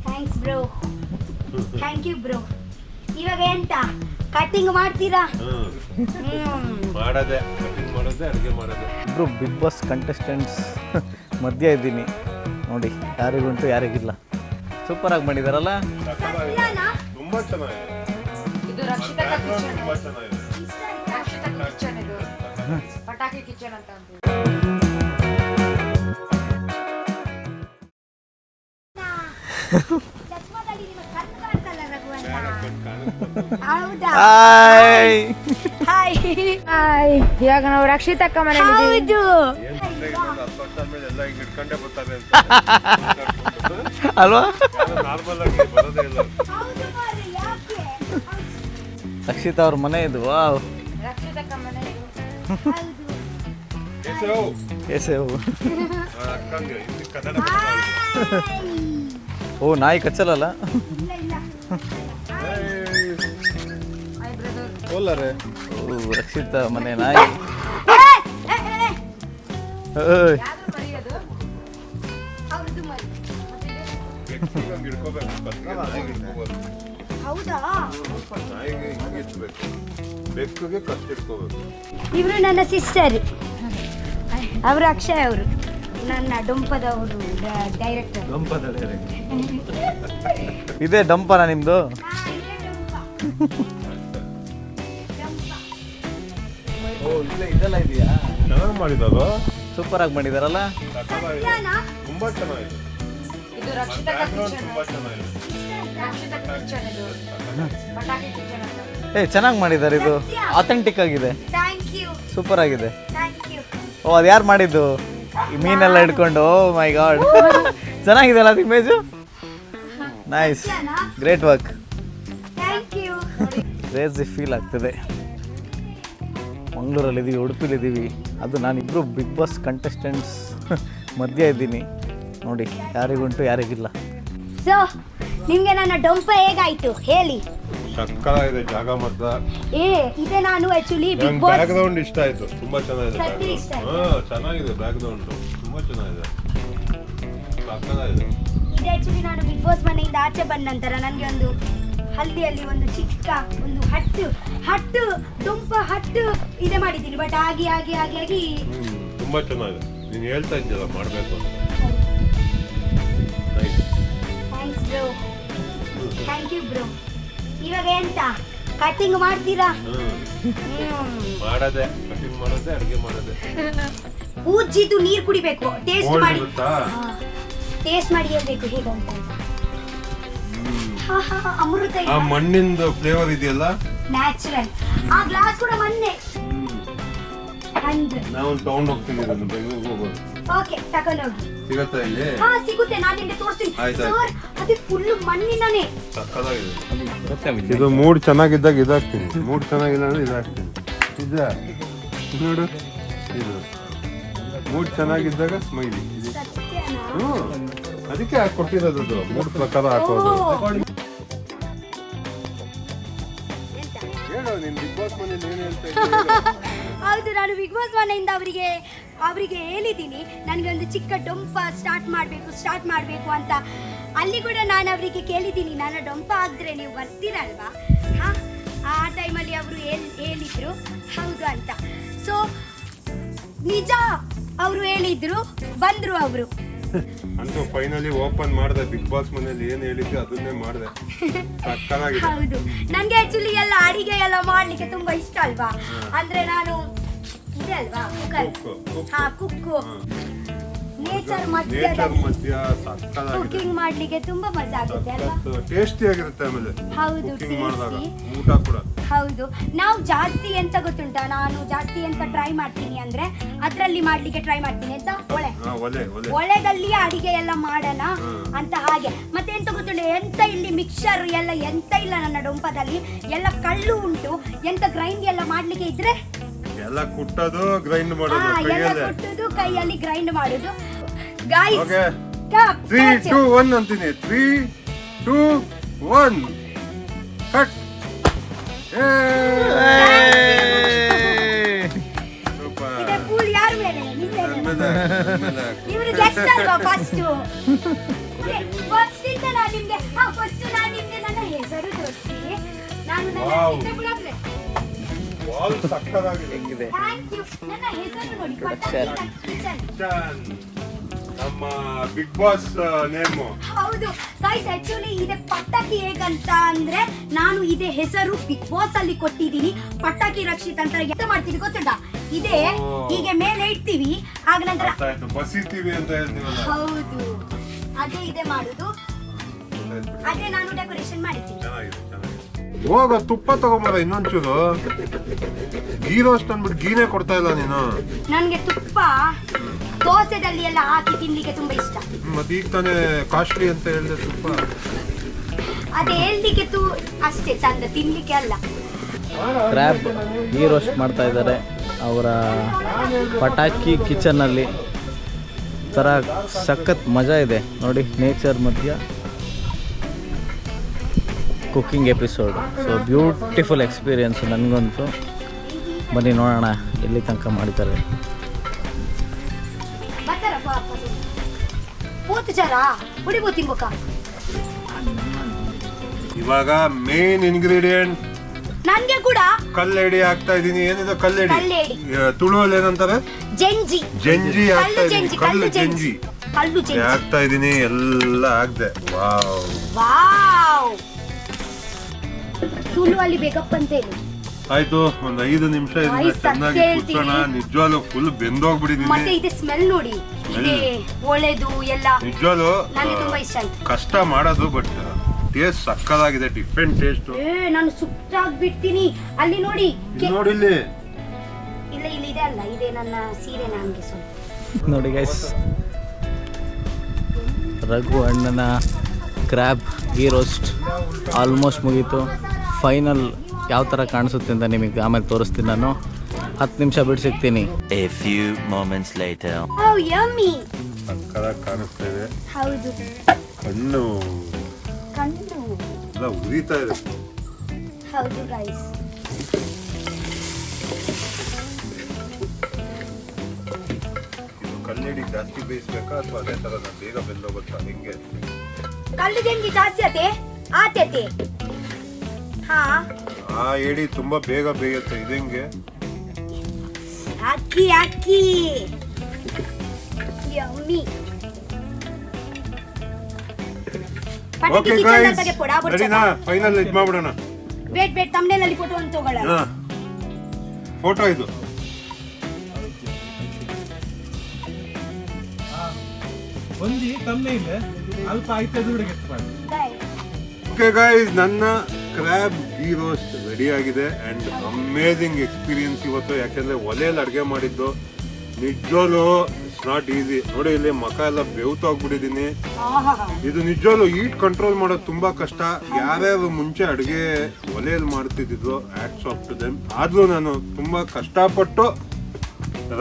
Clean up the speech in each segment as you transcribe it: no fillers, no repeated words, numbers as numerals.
Thanks bro, thank you bro. ಇವಾಗ ಎಂತ cutting ಮಾಡ್ತೀರಾ? ಮಾಡೋದೇ ಕಟಿಂಗ್ ಮಾಡೋದೇ ಅಡುಗೆ ಮಾಡೋದೇ. ಇಬ್ಬರು ಬಿಗ್ ಬಾಸ್ ಕಂಟೆಸ್ಟೆಂಟ್ಸ್ ಮಧ್ಯ ಇದ್ದೀನಿ ನೋಡಿ, ಯಾರಿಗುಂಟು ಯಾರಿಗಿಲ್ಲ. ಸೂಪರಾಗಿ ಮಾಡಿದಾರಲ್ಲ, ತುಂಬಾ ಚೆನ್ನಾಗಿದೆ. ಇದು ರಕ್ಷಿತಾ ಕಿಚನ್, ತುಂಬಾ ಚೆನ್ನಾಗಿದೆ. ರಕ್ಷಿತಾ ಕಿಚನ್, ಇದು ಪಟಾಕಿ ಕಿಚನ್ ಅಂತ ಅಂತೀವಿ. ಹಾಯ್ ಹಾಯ್ ಹಾಯ್, ಇವಾಗ ನಾವು ರಕ್ಷಿತಕ್ಕ ಮನೇಲಿ ಹೌದು. ಎಲ್ಲ ಹಿಂಗ್ ಇಟ್ಕೊಂಡೇ ಬರ್ತಾರೆ ಅಂತ ಅಲ್ವಾ? ನಾರ್ಮಲ್ ಆಗಿ ಬರೋದೇ ಇಲ್ಲ. ರಕ್ಷಿತಾ ಅವ್ರ ಮನೆ ಇದು. ವಾವ್, ರಕ್ಷಿತಕ್ಕ ಮನೆ ಇದು. ಕೇಸೇವು. ಅಕ್ಕಂಗೆ ಇಲ್ಲಿ ಕನ್ನಡ ಓ, ನಾಯಿ ಕಚ್ಚಲಲ್ಲ? Hi brother. ಹೋಲರೆ ಓ, ರಕ್ಷಿತಾ ಮನೆ ನಾಯಿ. ಓಯ್, ಯಾರು ಮರಿಯೋದು? ಅವ್ರದ್ದು ಮರಿ. ಹಿಂಗ್ ಇಟ್ಕೋಬೇಕು. ನಾಯಿಗೆ ಇಟ್ಕೋಬಾರ್ದು. ಹೌದಾ? ನಾಯಿಗೆ ಹಿಂಗೆ ಇಟ್ಬೇಕು, ಬೆಕ್ಕಿಗೆ ಕತ್ತಿಟ್ಕೋಬೇಕು. ಇವರು ನನ್ನ ಸಿಸ್ಟರ್, ಅವರು ಅಕ್ಷಯ್ ಅವರು, ನನ್ನ ಡೊಂಪದವರು ಡೈರೆಕ್ಟರ್. ಇದೇ ಡಂಪನ ನಿಮ್ದು? ಓ, ಇದೆಲ್ಲ ಇದೆಯಾ? ಚೆನ್ನಾಗಿ ಮಾಡಿದಲ್ಲ, ಸೂಪರಾಗಿ ಮಾಡಿದಾರಲ್ಲ. ತುಂಬಾ ಚೆನ್ನಾಗಿದೆ. ಇದು ರಕ್ಷಿತಕ್ಕ ಕಿಚನ್, ತುಂಬಾ ಚೆನ್ನಾಗಿದೆ. ರಕ್ಷಿತಾ ಕಿಚನ್, ಇದು ಪಟಾಕಿ ಕಿಚನ್ ಅಂತ. ಚೆನ್ನಾಗಿ ಮಾಡಿದ್ದಾರೆ. ಇದು ಅಥೆಂಟಿಕ್ ಆಗಿದೆ, ಥ್ಯಾಂಕ್ ಯು, ಸೂಪರ್ ಆಗಿದೆ. Thank you. ಓ, ಅದು ಯಾರು ಮಾಡಿದ್ದು? ಈ ಮೀನೆಲ್ಲ ಹಿಡ್ಕೊಂಡು. ಓ ಮೈ ಗಾಡ್, ಚೆನ್ನಾಗಿದೆ ಅಲ್ಲ ಅದು image? Nice, great work. Thank you. Crazy feel ಆಗ್ತದೆ. ಮಂಗಳೂರಲ್ಲಿದ್ದೀವಿ, ಉಡುಪಿಲಿದ್ದೀವಿ. ಅದು ನಾನಿಬ್ಬರು ಬಿಗ್ ಬಾಸ್ ಕಂಟೆಸ್ಟೆಂಟ್ಸ್ ಮಧ್ಯ ಇದ್ದೀನಿ ನೋಡಿ, ಯಾರಿಗುಂಟು ಯಾರಿಗಿಲ್ಲ. ಸೊ ನಿಮ್ಗೆ ನನ್ನ ಡೊಂಪ ಹೇಗಾಯ್ತು ಹೇಳಿ? ಸಕ್ಕತ್ತಾಗಿದೆ ಜಾಗ ಮಾತ್ರ. ಇದೆ ನಾನು ಆಕ್ಚುಲಿ ಬಿಗ್ ನಂಗೆ ಬಾಸ್ ಬ್ಯಾಕ್ ಗ್ರೌಂಡ್ ಇಷ್ಟ ಆಯ್ತು, ತುಂಬಾ ಚೆನ್ನಾಗಿದೆ. ಸತ್ಯ ಇಷ್ಟ ಆಯ್ತು. ಚೆನ್ನಾಗಿದೆ ಬ್ಯಾಕ್ ಗ್ರೌಂಡ್, ತುಂಬಾ ಚೆನ್ನಾಗಿದೆ, ಸಕ್ಕತ್ತಾಗಿದೆ. ಇದೆ ಆಕ್ಚುಲಿ ನಾನು ಬಿಗ್ ಬಾಸ್ ಮನೆಯಿಂದ ಆಚೆ ಬಂದ ನಂತರ ನನಗೆ ಒಂದು ಹಳ್ಳಿಯಲ್ಲಿ ಒಂದು ಚಿಕ್ಕ ಒಂದು ಹಟ್ಟು ಡೊಂಪ ಹಟ್ಟು ಇದೆ ಮಾಡಿದ್ದೀನಿ. ಬಟ್ ಆಗಿ ಆಗಿ ಆಗಿ ಆಗಿ ತುಂಬಾ ಚೆನ್ನಾಗಿದೆ. ನೀನು ಹೇಳ್ತಾ ಇದ್ದೀಯಲ್ಲ ಮಾಡಬೇಕು ಅಂತ. Nice. Thanks bro, thank you bro. ಇವಾಗ ಎಂತ ಕಟಿಂಗ್ ಮಾಡ್ತೀರಾ? ಮಾಡೋದೇ ಕಟಿಂಗ್ ಮಾಡೋದೇ ಅಡುಗೆ ಮಾಡೋದೇ. ಪೂಜಿದು ನೀರು ಕುಡಿಬೇಕು, ಟೇಸ್ಟ್ Cold ಮಾಡಿ, ಇರುತ್ತಾ? ಟೇಸ್ಟ್ ಮಾಡಿ ಹೇಳ್ಬೇಕು ಹೇಗಂತ. ಅಮೃತ ಆ ಮಣ್ಣಿಂದು ಫ್ಲೇವರ್ ಇದೆಯಲ್ಲ, ನ್ಯಾಚುರಲ್. ಆ ಗ್ಲಾಸ್ ಕೂಡ ಮೊನ್ನೆ ನಾವು ತಗೊಂಡು ಹೋಗ್ತೀನಿ ಇದನ್ನು ಬೆಂಗಳೂರಿಗೆ ಹೋಗೋದು. ಓಕೆ, ತಗೊಂಡೋಗಿ. ಸಿಗತ್ತಾ ಇಲ್ಲಿ? ಹಾ ಸಿಗುತ್ತೆ, ನಾನು ನಿಮಗೆ ತೋರಿಸ್ತೀನಿ. ಆಯ್ತು. ಸರ್ ಅದು ಫುಲ್ ಮಣ್ಣಿನನೇ. ಸಕ್ಕತ್ತಾಗಿದೆ. ಇದು ಮೂಡ್ ಚೆನ್ನಾಗಿದ್ದಾಗ ಇದಾಗ್ತೀನಿ, ಮೂಡ್ ಚೆನ್ನಾಗಿಲ್ಲ ಅಂದ್ರೆ ಇದಾಗ್ತೀನಿ. ನಿಜ ನೋಡು, ಇದು ಮೂಡ್ ಚೆನ್ನಾಗಿದ್ದಾಗ ಸ್ಮೈಲಿ. ಸತ್ಯನಾ? ಅದಕ್ಕೆ ಕೊಟ್ಟಿರೋದು, ಮೂಡ್ ಪ್ರಕಾರ ಹಾಕೋದು. ಹೇಳು ನೀನ್ ಬಿಗ್ ಬಾಸ್ ಮನೇಲಿ ಏನು ಹೇಳ್ತಾ ಇದ್ದೀಯ? ಹೌದು, ನಾನು ಬಿಗ್ ಬಾಸ್ ಮನೆಯಿಂದ ಅವರಿಗೆ ಹೇಳಿದ್ದೀನಿ ನನಗೆ ಒಂದು ಚಿಕ್ಕ ಡೊಂಪ ಸ್ಟಾರ್ಟ್ ಮಾಡಬೇಕು ಅಂತ. ಅಲ್ಲಿ ಕೂಡ ನಾನು ಅವರಿಗೆ ಕೇಳಿದ್ದೀನಿ, ನನ್ನ ಡೊಂಪ ಆದರೆ ನೀವು ಬರ್ತೀರಲ್ವಾ? ಹಾಂ, ಆ ಟೈಮಲ್ಲಿ ಅವರು ಹೇಳಿದರು ಹೌದು ಅಂತ. ಸೊ ನಿಜ ಅವರು ಹೇಳಿದ್ರು, ಬಂದರು ಅವರು. ಅಂತೂ ಫೈನಲಿ ಓಪನ್ ಮಾಡಿದೆ. ಬಿಗ್ ಬಾಸ್ ಮನೇಲಿ ಏನು ಹೇಳಿದ್ದೆ ಅದನ್ನೇ ಮಾಡಿದೆ. ಸಕ್ಕತ್ತಾಗಿದೆ. ಹೌದು, ನನಗೆ ಆಕ್ಚುಲಿ ಎಲ್ಲ ಅಡಿಗೆ ಎಲ್ಲ ಮಾಡ್ಲಿಕ್ಕೆ ತುಂಬಾ ಇಷ್ಟ ಅಲ್ವಾ? ಅಂದ್ರೆ ನಾನು ಇದೆ ಅಲ್ವಾ ಕುಕ್ಕು, ನೇಚರ್ ಮಧ್ಯ ಸಕ್ಕತ್ತಾಗಿದೆ. ಕುಕಿಂಗ್ ಮಾಡ್ಲಿಕ್ಕೆ ತುಂಬಾ ಮಜಾ ಆಗುತ್ತೆ ಅಲ್ವಾ? ಟೇಸ್ಟಿ ಆಗಿರುತ್ತೆ. ಆಮೇಲೆ ಹೌದು, ಕುಕಿಂಗ್ ಮಾಡಿದಾಗ ಟೇಸ್ಟಿ. ಊಟ ಕೂಡ ಹೌದು. ನಾವು ಜಾಸ್ತಿ ಎಂತ ಗೊತ್ತುಂಟಾ, ನಾನು ಜಾಸ್ತಿ ಎಂತ ಟ್ರೈ ಮಾಡ್ತೀನಿ ಅಂದ್ರೆ ಅದರಲ್ಲಿ ಮಾಡ್ಲಿಕ್ಕೆ ಟ್ರೈ ಮಾಡ್ತೀನಿ ಅಂತ, ಒಳೆದಲ್ಲಿ ಅಡಿಗೆ ಎಲ್ಲ ಮಾಡೋಣ ಅಂತ. ಹಾಗೆ ಮತ್ತೆ ಎಂತ ಗೊತ್ತುಂಟು, ಎಂತ ಇಲ್ಲಿ ಮಿಕ್ಸರ್ ಎಲ್ಲ ಎಂತ ಇಲ್ಲ ನನ್ನ ಡೊಂಪದಲ್ಲಿ, ಎಲ್ಲ ಕಳ್ಳು ಉಂಟು. ಎಂತ ಗ್ರೈಂಡ್ ಎಲ್ಲ ಮಾಡ್ಲಿಕ್ಕೆ ಇದ್ರೆ ಎಲ್ಲ ಕುಟ್ಟೋದು, ಗ್ರೈಂಡ್ ಮಾಡೋದು, ಎಲ್ಲ ಕೊಟ್ಟುದು, ಕೈಯಲ್ಲಿ ಗ್ರೈಂಡ್ ಮಾಡುದು. ಗೈಸ್, 3, 2, 1 ಅಂತೀನಿ. 3, 2, 1 ಕಟ್. ಇದೆ ಫುಲ್ ಯಾರು ಮೇಲೆ ನಿಮ್ಮೇಲೆ ನನ್ಮೇಲೆ ಹಾಕು. ಇವ್ರು ಗೆಸ್ಟ್ ಅಲ್ವಾ ಫಸ್ಟ್ ಇಂದ ನಾನು ನಿಮ್ಗೆ ಫಸ್ಟ್ ನಾನು ನಿಮ್ಗೆ ನನ್ನ ಹೆಸರು ತೋರಿಸಿ ನಾನು Wow. ಬಿಡೋದ್ರೆ ವಾಲ್ ಸಕ್ಕತ್ತಾಗಿದೆ. ಹೆಂಗಿದೆ ಥ್ಯಾಂಕ್ ಯು. ನನ್ನ ಹೆಸರು ನೋಡಿ Sure. ಕಿಚನ್. ಚಾನ್. ನಮ್ಮ ಬಿಗ್ ಬಾಸ್ ನೇಮು. ಹೌದು ಗೈಸ್, ಆಕ್ಚುಲಿ ಇದೆ ಪಟಾಕಿ ಹೇಗಂತ ಅಂದ್ರೆ ನಾನು ಇದೇ ಹೆಸರು ಬಿಗ್ ಬಾಸ್ ಅಲ್ಲಿ ಕೊಟ್ಟಿದ್ದೀನಿ. ಪಟಾಕಿ ರಕ್ಷಿತ್ ಅಂತ ಎಂತ ಮಾಡ್ತೀವಿ ಗೊತ್ತುಂಟಾ? ಇದೇ ಓ. ಹೀಗೆ ಮೇಲೆ ಇಡ್ತೀವಿ, ಆಗ ನಂತರ ಅರ್ಥ ಆಯ್ತು, ಬಸಿತೀವಿ ಅಂತ ಹೇಳ್ತೀವಲ್ಲ. ಹೌದು ಅದೇ ಇದೆ ಮಾಡುದು, ಗೊತ್ತಾಯ್ತು. ಅದೇ ನಾನು ಡೆಕೋರೇಷನ್ ಮಾಡಿದ್ದೀನಿ. ಚೆನ್ನಾಗಿದೆ, ಚೆನ್ನಾಗಿದೆ. ಹೋಗ ತುಪ್ಪ ತಗೊಂಬರ ಇನ್ನೊಂಚೂರು. ಗೀ ರೋಸ್ಟ್ ಅಂದ್ಬಿಟ್ಟು ಗೀನೇ ಕೊಡ್ತಾ ಇಲ್ಲ ನೀನು. ನನ್ಗೆ ತುಪ್ಪ ದೋಸೆದಲ್ಲಿ ಎಲ್ಲ ಹಾಕಿ ತಿನ್ಲಿಕ್ಕೆ ತುಂಬಾ ಇಷ್ಟ. ಮತ್ತೆ ಈಗ ತಾನೇ ಕಾಸ್ಟ್ಲಿ ಅಂತ ಹೇಳಿದೆ ತುಪ್ಪ. ಅದೇ ಹೇಳ್ಲಿಕ್ಕೆ ಅಷ್ಟೇ ಚಂದ, ತಿನ್ಲಿಕ್ಕೆ ಅಲ್ಲ. ಕ್ರ್ಯಾಬ್ ಗೀ ರೋಸ್ಟ್ ಮಾಡ್ತಾ ಇದ್ದಾರೆ ಅವರ ಪಟಾಕಿ ಕಿಚನಲ್ಲಿ. ಥರ ಸಖತ್ ಮಜಾ ಇದೆ ನೋಡಿ, ನೇಚರ್ ಮಧ್ಯ cooking episode. So beautiful experience ನನಗಂತೂ. ಬನ್ನಿ ನೋಡೋಣ ಎಲ್ಲಿ ತನಕ ಮಾಡಿದ್ದಾರೆ. ಮೂವತ್ತು ಜರ ಹುಡಿಬೋ ತಿನ್ಬೋಕ. ಇವಾಗ ಮೇನ್ ಇಂಗ್ರೀಡಿಯೆಂಟ್ ನನ್ಗೆ ಕೂಡ ಕಲ್ಲೆಡಿ ಹಾಕ್ತಾ ಇದೀನಿ. ಏನಿದೆ ಕಲ್ಲೆಡಿ? ಕಲ್ಲೆಡಿ. ತುಳುವಲ್ಲಿ ಏನಂತಾರೆ? ಜಂಜಿ. ಜಂಜಿ ಹಾಕ್ತಾ ಇದೀನಿ. ಕಲ್ಲು ಜಂಜಿ ಕಲ್ಲು ಜಂಜಿ ಹಾಕ್ತಾ ಇದೀನಿ. ಎಲ್ಲ ಹಾಕ್ದೆ. ವಾವ್. ವಾವ್. ತುಳು ಅಲ್ಲಿ ಬೇಕಪ್ಪ ಅಂತ ಹೇಳಿ. ಆಯ್ತು, ಒಂದ್ 5 ನಿಮಿಷ ಇದನ್ನ ಆಯ್ತು, ಚೆನ್ನಾಗಿ ಹೇಳ್ತೀನಿ. ಕುಚ್ಚೋಣ. ನಿಜವಾಗ್ಲೂ ಫುಲ್ ಬೆಂದೋಗ್ಬಿಟ್ಟಿದೀನಿ. ಮತ್ತೆ ಇದೆ ಸ್ಮೆಲ್ ನೋಡಿ, ಇದೆ ಒಳ್ಳೆದು ಎಲ್ಲ. ನಿಜವಾಗ್ಲೂ ನನಗೆ ತುಂಬಾ ಇಷ್ಟ ಆಯ್ತು. ಕಷ್ಟ ಮಾಡೋದು, ಬಟ್ ಟೇಸ್ಟ್ ಸಕ್ಕದಾಗಿದೆ. Different taste. ನಾನು ಸುಟ್ಟಾಗ್ ಬಿಡ್ತೀನಿ. ಅಲ್ಲಿ ನೋಡಿ ನೋಡಿ ಇಲ್ಲಿ. ಇಲ್ಲ ಇಲ್ಲಿ ಇದೆ ಅಲ್ಲ, ಇದೆ ನನ್ನ ಸೀರೆ. ನಂಗೆ ಸ್ವಲ್ಪ ನೋಡಿ ಗೈಸ್, ರಘು ಅಣ್ಣನ ಕ್ರ್ಯಾಬ್ ಗೀ ರೋಸ್ಟ್ ಆಲ್ಮೋಸ್ಟ್ ಮುಗೀತು. ಫೈನಲ್ ಯಾವ ಥರ ಕಾಣಿಸುತ್ತೆ ಅಂತ ನಿಮಗೆ ಆಮೇಲೆ ತೋರಿಸ್ತೀನಿ. ನಾನು 10 ನಿಮಿಷ ಬಿಟ್ಟು ಸಿಗ್ತೀನಿ. A few moments later. ಓ ಯಮ್ಮಿ. ಸಕ್ಕದಾಗಿ ಕಾಣಿಸ್ತಾ ಇದೆ. ಹೌದು, ಕಣ್ಣು ಕಣ್ಣು. ಎಲ್ಲ ಉರಿತಾ ಇದೆ. ಹೌದು ಗೈಸ್. ಇದು ಕಲ್ಲೆಡಿ ಜಾಸ್ತಿ ಬೇಯಿಸ್ಬೇಕಾ ಅಥವಾ ಅದೇ ತರ ಬೇಗ ಬೆಂದೋಗುತ್ತಾ? ಹಿಂಗೆ ಕಲ್ಲು ಜಂಜಿ ಜಾಸ್ತಿ ಆತೈತೆ. ಹಾ, ಆ ಏಡಿ ತುಂಬಾ ಬೇಗ ಬೇಯುತ್ತೆ. ಇದೆಂಗೆ? ಅಕ್ಕಿ ಅಕ್ಕಿ ಯಮ್ಮಿ. ಓಕೆ ಗೈಸ್, ರೆಡಿನಾ? ಫೈನಲ್ ಇದು ಮಾಡ್ಬಿಡೋಣ. ವೇಟ್ ತಮ್ನೇಲ್ ಅಲ್ಲಿ ಫೋಟೋ ಅಂತ ತಗೊಳ್ಳೋಣ. ಫೋಟೋ ಇದು. ಒಂದಿ ತಮ್ಮನೇ ಇಲ್ಲ ಅಲ್ಪ ಆಯ್ತದ ಹುಡುಗ ಓಕೆ ಗೈಸ್, ನನ್ನ ಕ್ರ್ಯಾಬ್ ಗೀ ರೋಸ್ಟ್ ರೆಡಿ ಆಗಿದೆ. ಅಂಡ್ ಅಮೇಝಿಂಗ್ ಎಕ್ಸ್ಪೀರಿಯನ್ಸ್ ಇವತ್ತು. ಯಾಕೆಂದ್ರೆ ಒಲೆಯಲ್ಲಿ ಅಡುಗೆ ಮಾಡಿದ್ದು ನಿಜವಾಗ್ಲೂ ಇಟ್ಸ್ ನಾಟ್ ಈಸಿ. ನೋಡಿ ಇಲ್ಲಿ ಮಕ ಎಲ್ಲ ಬೆವ್ತೋಗ್ಬಿಟ್ಟಿದ್ದೀನಿ. ಇದು ನಿಜವಾಗ್ಲೂ ಹೀಟ್ ಕಂಟ್ರೋಲ್ ಮಾಡೋದು ತುಂಬಾ ಕಷ್ಟ. ಯಾರ್ಯಾರು ಮುಂಚೆ ಅಡುಗೆ ಒಲೆಯಲ್ಲಿ ಮಾಡ್ತಿದ್ರು, ಹ್ಯಾಟ್ಸ್ ಆಫ್ ಟು ದೆಮ್. ಆದ್ರೂ ನಾನು ತುಂಬಾ ಕಷ್ಟಪಟ್ಟು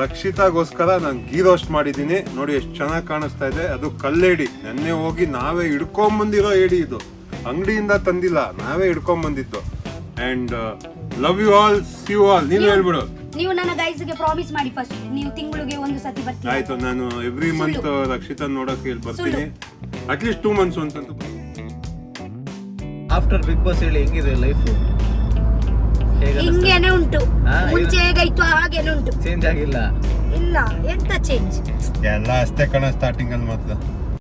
ರಕ್ಷಿತಾಗೋಸ್ಕರ ನಾನು ಗೀ ರೋಸ್ಟ್ ಮಾಡಿದ್ದೀನಿ. ನೋಡಿ ಎಷ್ಟು ಚೆನ್ನಾಗಿ ಕಾಣಿಸ್ತಾ ಇದೆ. ಅದು ಕಲ್ಲೇಡಿ. ನೆನ್ನೆ ಹೋಗಿ ನಾವೇ ಹಿಡ್ಕೊಂಬಂದಿರೋ ಏಡಿ ಇದು. ಅಂಗಡಿಯಿಂದ ತಂದಿಲ್ಲ, ನಾವೇ ಹಿಡ್ಕೊಂಬಂದಿದ್ದು. And love you all, see you all. ನೀನು ಹೇಳ್ಬಿಡು. ನೀವು ನನ್ನ ಗೈಸ್ಗೆ ಪ್ರಾಮಿಸ್ ಮಾಡಿ ಫಸ್ಟ್, ನೀವು ತಿಂಗಳಿಗೆ ಒಂದು ಸತಿ ಬರ್ತೀರಾ. ಆಯ್ತು, ನಾನು ಎವ್ರಿ ಮಂತ್ ರಕ್ಷಿತಾ ನೋಡಕ್ಕೆ ಇಲ್ಲಿ ಬರ್ತೀನಿ. ಅಟ್ಲೀಸ್ಟ್ 2 months ಅಂತಂದು. ಆಫ್ಟರ್ ಬಿಗ್ ಬಾಸ್ ಹೇಳಿ ಹೆಂಗಿದೆ ಲೈಫು? ಹಿಂಗೇನೆ ಉಂಟು. ಮುಂಚೆ ಹೇಗಾಯ್ತು ಹಾಗೇನೆ ಉಂಟು. ಚೇಂಜ್ ಆಗಿಲ್ಲ. ಇಲ್ಲ, ಎಂತ ಚೇಂಜ್? ಎಲ್ಲ ಅಷ್ಟೇ ಕಣ ಸ್ಟಾರ್ಟಿಂಗ್ ಅಲ್ಲಿ ಮಾತ್ರ.